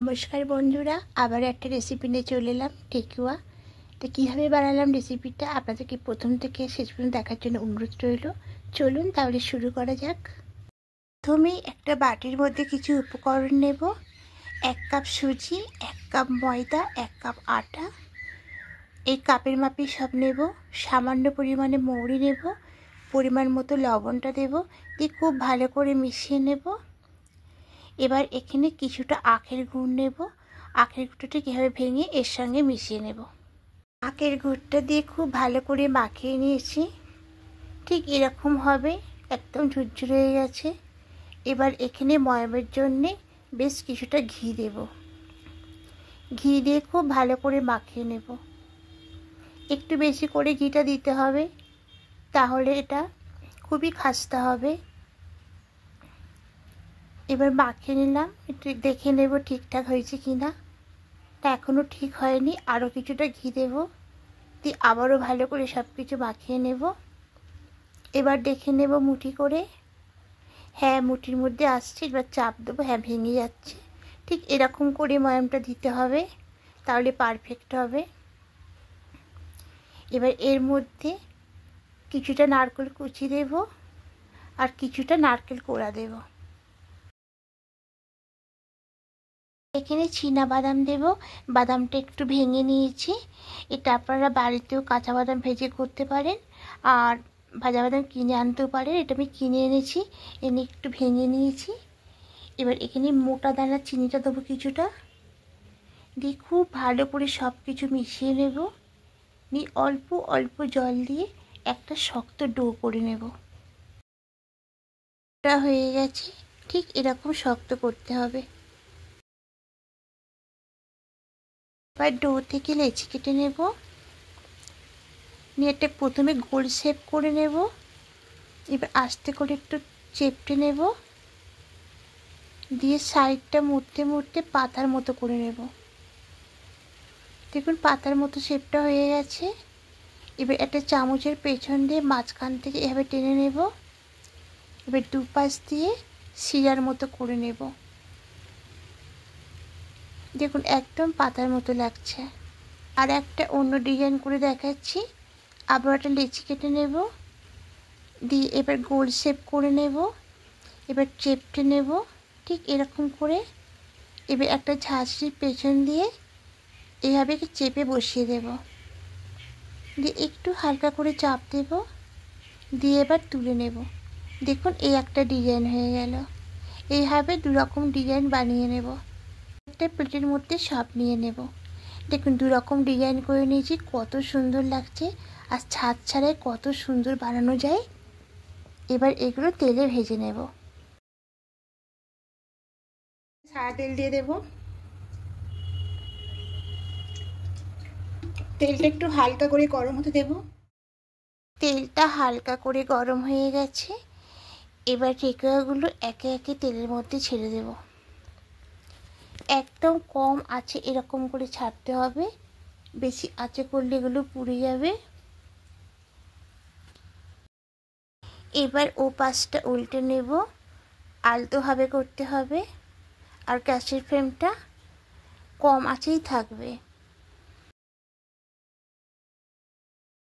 নমস্কার বন্ধুরা, আবার একটা রেসিপি নিয়ে চলে এলাম ঠেকুয়া। তো কীভাবে বানালাম রেসিপিটা আপনাদেরকে প্রথম থেকে শেষ পর্যন্ত দেখার জন্য অনুরোধ রইল। চলুন তাহলে শুরু করা যাক। প্রথমেই একটা বাটির মধ্যে কিছু উপকরণ নেব। 1 কাপ সুজি, 1 কাপ ময়দা, 1 কাপ আটা, এই কাপের মাপে সব নেব। সামান্য পরিমাণে মৌরি নেব, পরিমাণ মতো লবণটা দেব, দিয়ে খুব ভালো করে মিশিয়ে নেব। এবার এখানে কিছুটা আখের গুড় নেব। আখের গুঁড়োটা কীভাবে ভেঙে এর সঙ্গে মিশিয়ে নেব। আখের গুড়টা দিয়ে খুব ভালো করে মাখিয়ে নিয়েছি। ঠিক এরকম হবে, একদম ঝুরঝুরে হয়ে গেছে। এবার এখানে ময়ামের জন্যে বেশ কিছুটা ঘি দেব। ঘি দিয়ে খুব ভালো করে মাখিয়ে নেব। একটু বেশি করে ঘিটা দিতে হবে, তাহলে এটা খুবই খাস্তা হবে। এবার মাখিয়ে নিলাম, একটু দেখে নেব ঠিকঠাক হয়েছে কি না। তা এখনও ঠিক হয়নি, আরও কিছুটা ঘি দেব, দিয়ে আবারও ভালো করে সব কিছু মাখিয়ে নেব। এবার দেখে নেব মুঠি করে, হ্যাঁ মুঠির মধ্যে আসছে। এবার চাপ দেবো, হ্যাঁ ভেঙে যাচ্ছে। ঠিক এরকম করে ময়ামটা দিতে হবে, তাহলে পারফেক্ট হবে। এবার এর মধ্যে কিছুটা নারকেল কুচি দেব আর কিছুটা নারকেল কোড়া দেব। এখানে চীনা বাদাম দেব। বাদামটা একটু ভেঙে নিয়েছি। এটা আপনারা বাড়িতেও কাঁচা বাদাম ভেজে করতে পারেন, আর ভাজা বাদাম কিনে আনতেও পারেন। এটা আমি কিনে এনেছি, এনে একটু ভেঙে নিয়েছি। এবার এখানে মোটা দানা চিনিটা দেবো কিছুটা, দিয়ে খুব ভালো করে সব কিছু মিশিয়ে নেব। নিয়ে অল্প অল্প জল দিয়ে একটা শক্ত ডো করে নেব। এটা হয়ে গেছে, ঠিক এরকম শক্ত করতে হবে। এবার ডো থেকে লেচি কেটে নেব, নিয়ে একটা প্রথমে গোল শেপ করে নেব। এবার আস্তে করে একটু চেপটে নেব, দিয়ে সাইডটা মুড়তে মুড়তে পাতার মতো করে নেব। দেখুন পাতার মতো শেপটা হয়ে গেছে। এবার একটা চামচের পেছন দিয়ে মাঝখান থেকে এভাবে টেনে নেব। এবার দুপাশ দিয়ে শিরার মতো করে নেব। দেখুন একদম পাতার মতো লাগছে। আর একটা অন্য ডিজাইন করে দেখাচ্ছি। আবার একটা লেচি কেটে নেব, দিয়ে এবার গোল শেপ করে নেব। এবার চেপটে নেব ঠিক এরকম করে। এবার একটা ঝাঁঝরির পেছন দিয়ে এভাবে চেপে বসিয়ে দেব, দিয়ে একটু হালকা করে চাপ দেব, দিয়ে এবার তুলে নেব। দেখুন এই একটা ডিজাইন হয়ে গেল। এইভাবে দু রকম ডিজাইন বানিয়ে নেব। একটা প্লেটের মধ্যে সব নিয়ে নেব। দেখুন দু রকম ডিজাইন করে নিয়েছি, কত সুন্দর লাগছে। আর ছাদ ছাড়াই কত সুন্দর বানানো যায়। এবার এগুলো তেলে ভেজে নেব। সাদা তেল দিয়ে দেব। তেলটা একটু হালকা করে গরম হতে দেব। তেলটা হালকা করে গরম হয়ে গেছে। এবার ঠেকুয়াগুলো একে একে তেলের মধ্যে ছেড়ে দেব। একদম কম আঁচে এরকম করে ছাড়তে হবে, বেশি আঁচে করলে এগুলো পুড়ে যাবে। এবার ও পাশটা উল্টে নেব, আলতোভাবে করতে হবে, আর গ্যাসের ফ্লেমটা কম আঁচেই থাকবে।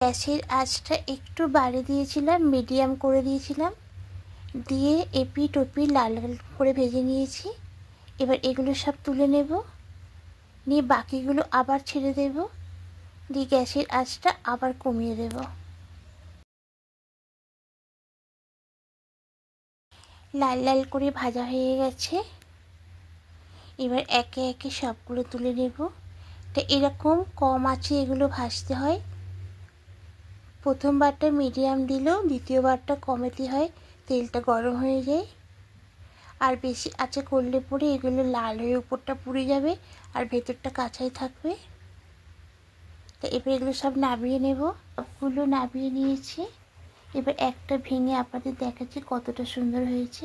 গ্যাসের আঁচটা একটু বাড়িয়ে দিয়েছিলাম, মিডিয়াম করে দিয়েছিলাম, দিয়ে এপিট ওপিট লাল লাল করে ভেজে নিয়েছি। এবার এগুলো সব তুলে নেব, নিয়ে বাকিগুলো আবার ছেড়ে দেব, দিয়ে গ্যাসের আঁচটা আবার কমিয়ে দেব। লাল লাল করে ভাজা হয়ে গেছে। এবার একে একে সবগুলো তুলে নেব। তো এরকম কম আঁচে এগুলো ভাজতে হয়। প্রথমবারটা মিডিয়াম দিলেও দ্বিতীয়বারটা কমেতে হয়, তেলটা গরম হয়ে যায়। আর বেশি আঁচে করলে পরে এগুলো লাল হয়ে উপরটা পুড়ে যাবে আর ভেতরটা কাঁচাই থাকবে। তো এবার এগুলো সব নামিয়ে নেব। সবগুলো নামিয়ে নিয়েছি। এবার একটা ভেঙে আপনাদের দেখাচ্ছি কতটা সুন্দর হয়েছে।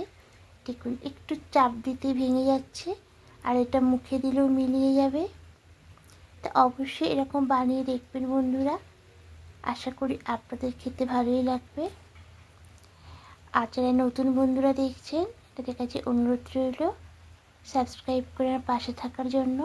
দেখুন একটু চাপ দিতেই ভেঙে যাচ্ছে, আর এটা মুখে দিলেও মিলিয়ে যাবে। তা অবশ্যই এরকম বানিয়ে দেখবেন বন্ধুরা, আশা করি আপনাদের খেতে ভালোই লাগবে। আর যারা নতুন বন্ধুরা দেখছেন তাদের কাছে অনুরোধ রইল সাবস্ক্রাইব করে পাশে থাকার জন্য।